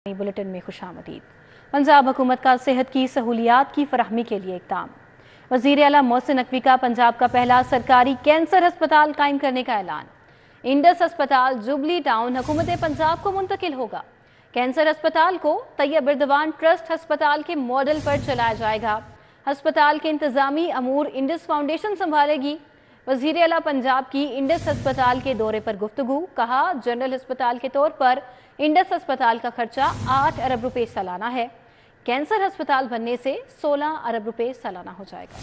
Bulletin میں خوش آمدید۔ پنجاب حکومت کا صحت کی سہولیات کی فراہمی کے لیے اقدام۔ وزیر اعلیٰ محسن نقوی کا پنجاب کا پہلا سرکاری کینسر ہسپتال قائم کرنے کا اعلان۔ انڈس ہسپتال جوبلی ٹاؤن حکومت پنجاب کو منتقل ہوگا۔ کینسر ہسپتال کو طیب اردوان ٹرسٹ ہسپتال کے ماڈل پر چلایا جائے گا۔ ہسپتال کے انتظامی امور انڈس فاؤنڈیشن سنبھالے گی۔ وزیر اعلیٰ پنجاب کی انڈس ہسپتال کے دورے پر گفتگو، کہا جنرل ہسپتال کے طور پر انڈس ہسپتال کا خرچہ 8 ارب روپے سالانہ ہے۔ کینسر ہسپتال بننے سے 16 ارب روپے سالانہ ہو جائے گا۔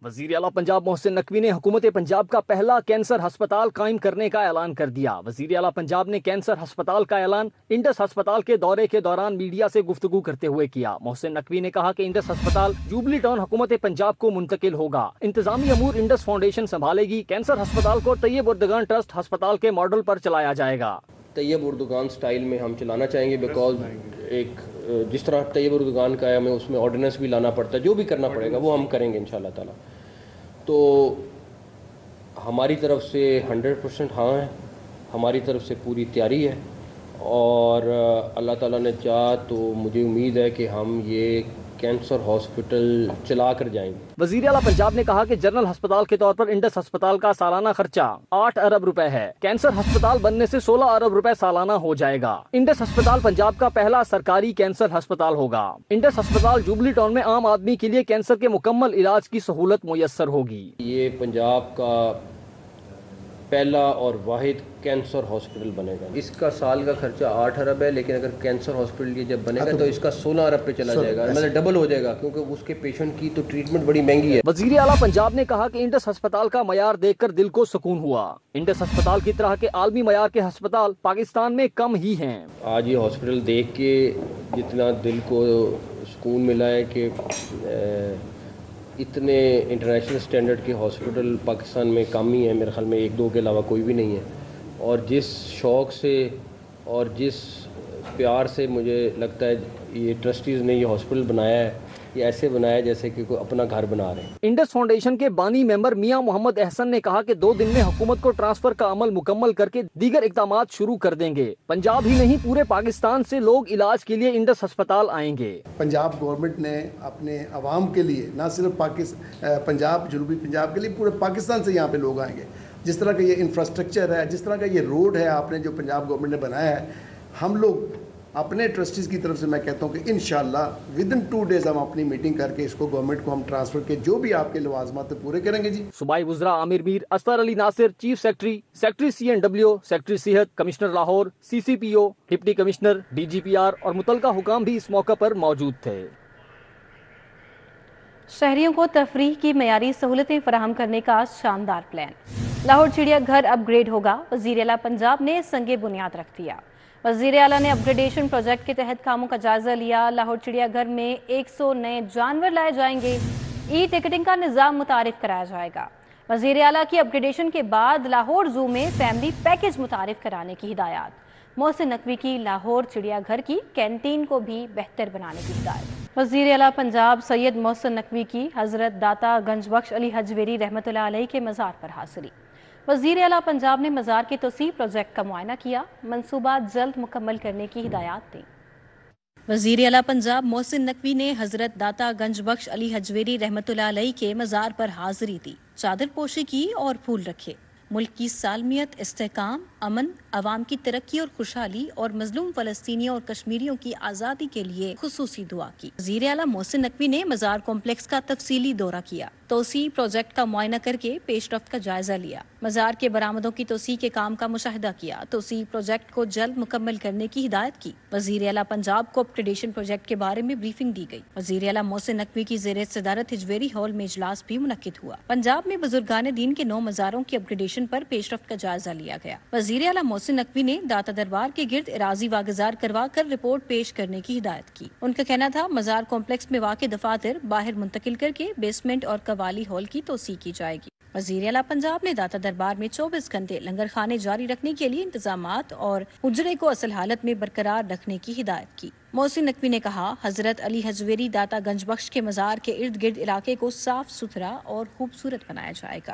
وزیر اعلیٰ پنجاب محسن نقوی نے حکومت پنجاب کا پہلا کینسر ہسپتال قائم کرنے کا اعلان کر دیا۔ وزیر اعلیٰ پنجاب نے کینسر ہسپتال کا اعلان انڈس ہسپتال کے دورے کے دوران میڈیا سے گفتگو کرتے ہوئے کیا۔ محسن نقوی نے کہا کہ انڈس ہسپتال جوبلی ٹاؤن حکومت پنجاب کو منتقل ہوگا۔ انتظامی امور انڈس فاؤنڈیشن سنبھالے گی۔ کینسر ہسپتال کو طیب اردوان ٹرسٹ ہسپتال کے ماڈل پر چلایا جائے گا۔ طیب اردوان سٹائل میں ہم چلانا چاہیں گے، بیکاز ایک جس طرح طیب اردوان کا ہے ہمیں اس میں آرڈیننس بھی لانا پڑتا ہے، جو بھی کرنا پڑے گا وہ ہم کریں گے انشاءاللہ تعالی۔ تو ہماری طرف سے 100% ہاں ہے، ہماری طرف سے پوری تیاری ہے، اور اللہ تعالیٰ نے چاہا تو مجھے امید ہے کہ ہم یہ کینسر ہاسپٹل چلا کر جائیں گے۔ وزیر اعلیٰ پنجاب نے کہا کہ جنرل ہسپتال کے طور پر انڈس ہسپتال کا سالانہ خرچہ 8 ارب روپے ہے۔ کینسر ہسپتال بننے سے 16 ارب روپے سالانہ ہو جائے گا۔ انڈس ہسپتال پنجاب کا پہلا سرکاری کینسر ہسپتال ہوگا۔ انڈس ہسپتال جوبلی ٹاؤن میں عام آدمی کے لیے کینسر کے مکمل علاج کی سہولت میسر ہوگی۔ یہ پنجاب کا پہلا اور واحد کینسر ہاسپٹل بنے گا۔ اس کا سال کا خرچہ 8 ارب ہے، لیکن اگر کینسر ہاسپٹل یہ جب بنے گا تو اس کا 16 ارب پہ چلا جائے گا، مطلب ڈبل ہو جائے گا، کیونکہ اس کے پیشنٹ کی تو ٹریٹمنٹ بڑی مہنگی ہے۔ وزیر اعلیٰ پنجاب نے کہا کہ انڈس ہسپتال کا معیار دیکھ کر دل کو سکون ہوا۔ انڈس ہسپتال کی طرح کے عالمی معیار کے ہسپتال پاکستان میں کم ہی ہیں۔ آج یہ ہاسپٹل دیکھ کے جتنا دل کو سکون ملا ہے کہ اتنے انٹرنیشنل سٹینڈرڈ کے ہاسپٹل پاکستان میں کم ہی ہیں، میرے خیال میں 1-2 کے علاوہ کوئی بھی نہیں ہے۔ اور جس شوق سے اور جس پیار سے مجھے لگتا ہے یہ ٹرسٹیز نے یہ ہاسپٹل بنایا ہے، یہ ایسے بنایا ہے جیسے کہ کوئی اپنا گھر بنا رہے ہیں۔ انڈس فاؤنڈیشن کے بانی ممبر میاں محمد احسن نے کہا کہ 2 دن میں حکومت کو ٹرانسفر کا عمل مکمل کر کے دیگر اقدامات شروع کر دیں گے۔ پنجاب ہی نہیں پورے پاکستان سے لوگ علاج کے لیے انڈس ہسپتال آئیں گے۔ پنجاب گورنمنٹ نے اپنے عوام کے لیے نہ صرف پنجاب جنوبی پنجاب کے لیے پورے پاکستان سے یہاں پہ لوگ آئیں گے۔ جس طرح کا یہ انفراسٹرکچر ہے، جس طرح کا یہ روڈ ہے آپ نے جو پنجاب گورنمنٹ نے بنایا ہے، ہم لوگ اپنے ٹرسٹیز کی طرف سے میں کہتا ہوں کہ انشاءاللہ ودن 2 days ہم اپنی میٹنگ کر کے اس کو گورنمنٹ کو ہم ٹرانسفر کے جو بھی آپ کے لوازمات پورے کریں گے۔ جی صوبائی وزراء عامر میر، اصغر علی ناصر، چیف سیکرٹری CNW، سیکرٹری صحت، commissioner Lahore, CCPO، deputy commissioner, DGPR اور متعلقہ حکام بھی اس موقع پر موجود تھے۔ شہریوں کو تفریح کی معیاری سہولتیں فراہم کرنے کا شاندار پلان۔ لاہور چڑیا گھر اپ گریڈ ہوگا۔ وزیر اعلیٰ پنجاب نے سنگ بنیاد رکھ دیا۔ وزیر اعلیٰ نے اپ گریڈیشن پروجیکٹ کے تحت کاموں کا جائزہ لیا۔ لاہور چڑیا گھر میں 100 نئے جانور لائے جائیں گے۔ ای ٹکٹنگ کا نظام متعارف کرایا جائے گا۔ وزیر اعلیٰ کی اپ گریڈیشن کے بعد لاہور زو میں فیملی پیکج متعارف کرانے کی ہدایات۔ محسن نقوی کی لاہور چڑیا گھر کی کینٹین کو بھی بہتر بنانے کی ہدایت۔ وزیر اعلیٰ پنجاب سید محسن نقوی کی حضرت داتا گنج بخش علی حجویری رحمۃ اللہ علیہ کے مزار پر حاضری۔ وزیر اعلیٰ پنجاب نے مزار کے توسیع پروجیکٹ کا معائنہ کیا، منصوبات جلد مکمل کرنے کی ہدایات دیں۔ وزیر اعلیٰ پنجاب محسن نقوی نے حضرت داتا گنج بخش علی حجویری رحمۃ اللہ علیہ کے مزار پر حاضری دی، چادر پوشی کی اور پھول رکھے۔ ملک کی سالمیت، استحکام، امن، عوام کی ترقی اور خوشحالی اور مظلوم فلسطینیوں اور کشمیریوں کی آزادی کے لیے خصوصی دعا کی۔ وزیر اعلیٰ محسن نقوی نے مزار کمپلیکس کا تفصیلی دورہ کیا، توسیع پروجیکٹ کا معائنہ کر کے پیش رفت کا جائزہ لیا، مزار کے برآمدوں کی توسیع کے کام کا مشاہدہ کیا، توسیع پروجیکٹ کو جلد مکمل کرنے کی ہدایت کی۔ وزیر اعلیٰ پنجاب کو اپگریڈیشن پروجیکٹ کے بارے میں بریفنگ دی گئی۔ وزیر اعلیٰ محسن نقوی کی زیر صدارت حجویری ہال میں اجلاس بھی منعقد ہوا۔ پنجاب میں بزرگان دین کے 9 مزاروں کی اپگریڈیشن پر پیش رفت کا جائزہ لیا گیا۔ وزیر اعلیٰ محسن نقوی نے داتا دربار کے گرد اراضی واگزار کروا کر رپورٹ پیش کرنے کی ہدایت کی۔ ان کا کہنا تھا مزار کمپلیکس میں واقع دفاتر باہر منتقل کر کے بیسمنٹ اور قوالی ہال کی توسیع کی جائے گی۔ وزیر اعلیٰ پنجاب نے داتا دربار میں 24 گھنٹے لنگر خانے جاری رکھنے کے لیے انتظامات اور حجرے کو اصل حالت میں برقرار رکھنے کی ہدایت کی۔ محسن نقوی نے کہا حضرت علی حجویری داتا گنج بخش کے مزار کے ارد گرد علاقے کو صاف ستھرا اور خوبصورت بنایا جائے گا۔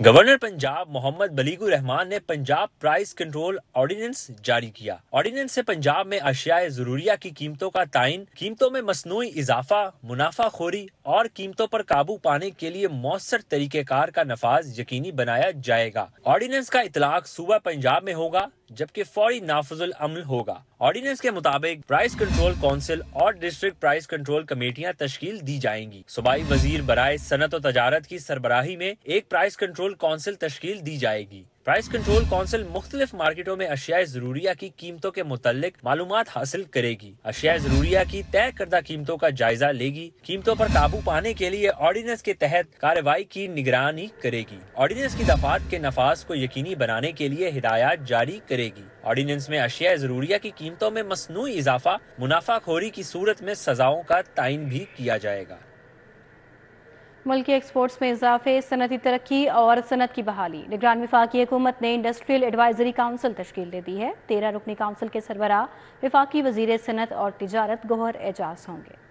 گورنر پنجاب محمد بلیغ الرحمان نے پنجاب پرائز کنٹرول آرڈیننس جاری کیا۔ آرڈیننس سے پنجاب میں اشیاء ضروریہ کی قیمتوں کا تعین، قیمتوں میں مصنوعی اضافہ، منافع خوری اور قیمتوں پر قابو پانے کے لیے مؤثر طریقہ کار کا نفاذ یقینی بنایا جائے گا۔ آرڈیننس کا اطلاق صوبہ پنجاب میں ہوگا جبکہ فوری نافذ العمل ہوگا۔ آرڈیننس کے مطابق پرائز کنٹرول کونسل اور ڈسٹرکٹ پرائز کنٹرول کمیٹیاں تشکیل دی جائیں گی۔ صوبائی وزیر برائے صنعت و تجارت کی سربراہی میں ایک پرائز کنٹرول کونسل تشکیل دی جائے گی۔ پرائز کنٹرول کونسل مختلف مارکیٹوں میں اشیاء ضروریہ کی قیمتوں کے متعلق معلومات حاصل کرے گی، اشیاء ضروریہ کی طے کردہ قیمتوں کا جائزہ لے گی، قیمتوں پر قابو پانے کے لیے آرڈیننس کے تحت کارروائی کی نگرانی کرے گی، آرڈیننس کی دفعات کے نفاذ کو یقینی بنانے کے لیے ہدایات جاری کرے گی۔ آرڈیننس میں اشیاء ضروریہ کی قیمتوں میں مصنوعی اضافہ، منافع خوری کی صورت میں سزاؤں کا تعین بھی کیا جائے گا۔ ملکی ایکسپورٹس میں اضافے، صنعتی ترقی اور صنعت کی بحالی۔ نگران وفاقی حکومت نے انڈسٹریل ایڈوائزری کونسل تشکیل دے دی ہے۔ 13 رکنی کونسل کے سربراہ وفاقی وزیر صنعت اور تجارت گوہر اعجاز ہوں گے۔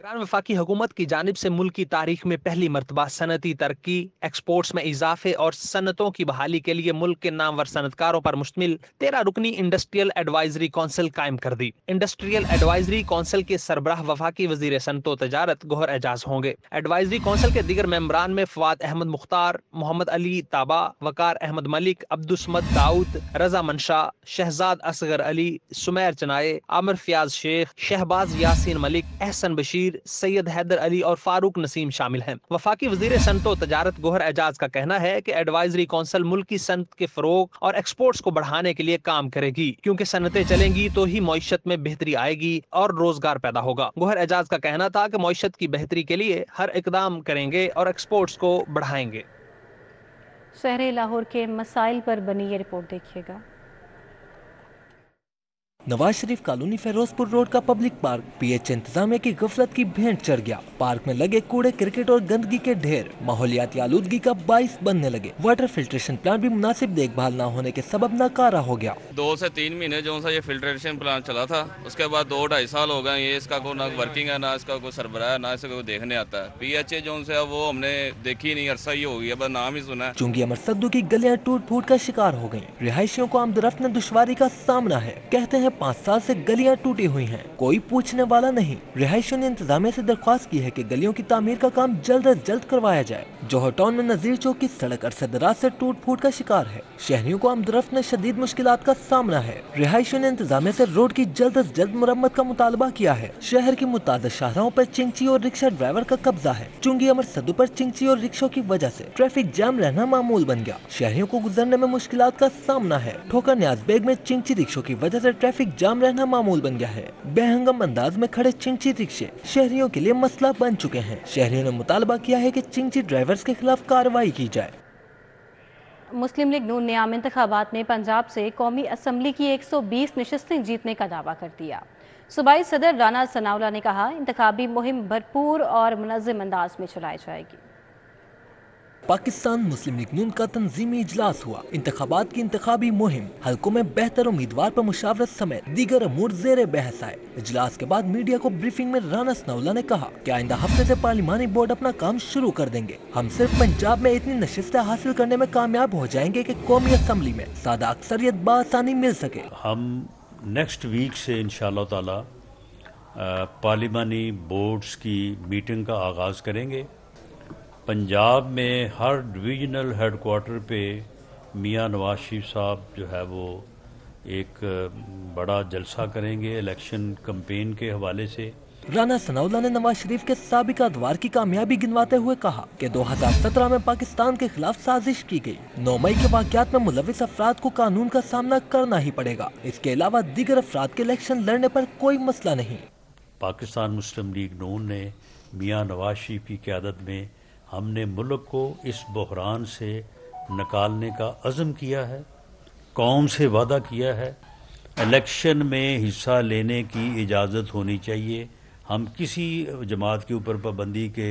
نگران وفاقی حکومت کی جانب سے ملک کی تاریخ میں پہلی مرتبہ صنعتی ترقی، ایکسپورٹس میں اضافے اور صنعتوں کی بحالی کے لیے ملک کے نامور صنعتکاروں پر مشتمل 13 رکنی انڈسٹریل ایڈوائزری کونسل قائم کر دی۔ انڈسٹریل ایڈوائزری کونسل کے سربراہ وفاقی وزیر صنعت و تجارت گوہر اعجاز ہوں گے۔ ایڈوائزری کونسل کے دیگر ممبران میں فواد احمد مختار، محمد علی طابہ، وقار احمد ملک، عبدالصمد داؤد، رضا منشا، شہزاد اصغر علی، سمیر چنائے، عامر فیاض شیخ، شہباز یاسین ملک، احسن بشیر، سید حیدر علی اور فاروق نسیم شامل ہیں۔ وفاقی وزیر صنعت و تجارت گوہر اعجاز کا کہنا ہے کہ ایڈوائزری کونسل ملکی صنعت کے فروغ اور ایکسپورٹس کو بڑھانے کے لیے کام کرے گی، کیونکہ صنعتیں چلیں گی تو ہی معیشت میں بہتری آئے گی اور روزگار پیدا ہوگا۔ گوہر اعجاز کا کہنا تھا کہ معیشت کی بہتری کے لیے ہر اقدام کریں گے اور ایکسپورٹس کو بڑھائیں گے۔ شہر لاہور کے مسائل پر بنی یہ رپورٹ دیکھیے گا۔ نواز شریف کالونی فیروز پور روڈ کا پبلک پارک پی ایچ انتظامیہ کی غفلت کی بھینٹ چڑھ گیا۔ پارک میں لگے کوڑے کرکٹ اور گندگی کے ڈھیر ماحولیاتی آلودگی کا باعث بننے لگے۔ واٹر فلٹریشن پلانٹ بھی مناسب دیکھ بھال نہ ہونے کے سبب ناکارہ ہو گیا۔ 2 سے 3 مہینے جو سا یہ فلٹریشن پلانٹ چلا تھا، اس کے بعد 2-2.5 سال ہو گئے، یہ اس کا کوئی نہ ورکنگ ہے، نہ اس کا کوئی سربراہ ہے، نہ اس کا کوئی دیکھنے آتا ہے۔ پی ایچ اے جو سے وہ ہم نے دیکھی نہیں، عرصہ ہی ہو گیا، بس نام ہی سنا ہے۔ چونگی امر سدو کی گلیاں ٹوٹ پھوٹ کا شکار ہو گئیں، رہائشیوں کو آمد رفت میں دشواری کا سامنا ہے۔ کہتے ہیں 5 سال سے گلیاں ٹوٹی ہوئی ہیں، کوئی پوچھنے والا نہیں۔ رہائشیوں نے انتظامیہ سے درخواست کی ہے کہ گلیوں کی تعمیر کا کام جلد از جلد کروایا جائے۔ جوہر ٹاؤن میں نذیر چوک کی سڑک عرصہ دراز سے ٹوٹ پھوٹ کا شکار ہے، شہریوں کو آمد رفت میں شدید مشکلات کا سامنا ہے۔ رہائشیوں نے انتظامیہ سے روڈ کی جلد از جلد مرمت کا مطالبہ کیا ہے۔ شہر کی متعدد شاہراہوں پر چنگچی اور رکشہ ڈرائیور کا قبضہ ہے۔ چونگی امر سدو پر چنگچی اور رکشوں کی وجہ سے ٹریفک جام رہنا معمول بن گیا، شہریوں کو گزرنے میں مشکلات کا سامنا ہے۔ ٹھوکر نیاز بیگ میں چنگچی رکشوں کی وجہ سے ٹریفک جام رہنا معمول بن گیا ہے۔ بے ہنگم انداز میں کھڑے چنگچی رکشے شہریوں کے لیے مسئلہ بن چکے ہیں۔ شہریوں نے مطالبہ کیا ہے کہ چنگچی ڈرائیورز کے خلاف کارروائی کی جائے۔ مسلم لیگ نون نے عام انتخابات میں پنجاب سے قومی اسمبلی کی 120 نشستیں جیتنے کا دعویٰ کر دیا۔ صوبائی صدر رانا ثناءاللہ نے کہا انتخابی مہم بھرپور اور منظم انداز میں چلائی جائے گی۔ پاکستان مسلم لیگ نون کا تنظیمی اجلاس ہوا۔ انتخابات کی انتخابی مہم، حلقوں میں بہتر امیدوار پر مشاورت سمیت دیگر امور زیر بحث آئے۔ اجلاس کے بعد میڈیا کو بریفنگ میں رانا ثناءاللہ نے کہا کہ آئندہ ہفتے سے پارلیمانی بورڈ اپنا کام شروع کر دیں گے۔ ہم صرف پنجاب میں اتنی نشستیں حاصل کرنے میں کامیاب ہو جائیں گے کہ قومی اسمبلی میں سادہ اکثریت بآسانی مل سکے۔ ہم نیکسٹ ویک سے انشاءاللہ تعالی پارلیمانی بورڈز کی میٹنگ کا آغاز کریں گے۔ پنجاب میں ہر ڈویژنل ہیڈ کوارٹر پہ میاں نواز شریف صاحب جو ہے وہ ایک بڑا جلسہ کریں گے الیکشن کمپین کے حوالے سے۔ رانا ثناءاللہ نے نواز شریف کے سابق ادوار کی کامیابی گنواتے ہوئے کہا کہ 2017 میں پاکستان کے خلاف سازش کی گئی۔ 9 مئی کے واقعات میں ملوث افراد کو قانون کا سامنا کرنا ہی پڑے گا۔ اس کے علاوہ دیگر افراد کے الیکشن لڑنے پر کوئی مسئلہ نہیں۔ پاکستان مسلم لیگ نون نے میاں نواز شریف کی قیادت میں ہم نے ملک کو اس بحران سے نکالنے کا عزم کیا ہے، قوم سے وعدہ کیا ہے، الیکشن میں حصہ لینے کی اجازت ہونی چاہیے۔ ہم کسی جماعت کے اوپر پابندی کے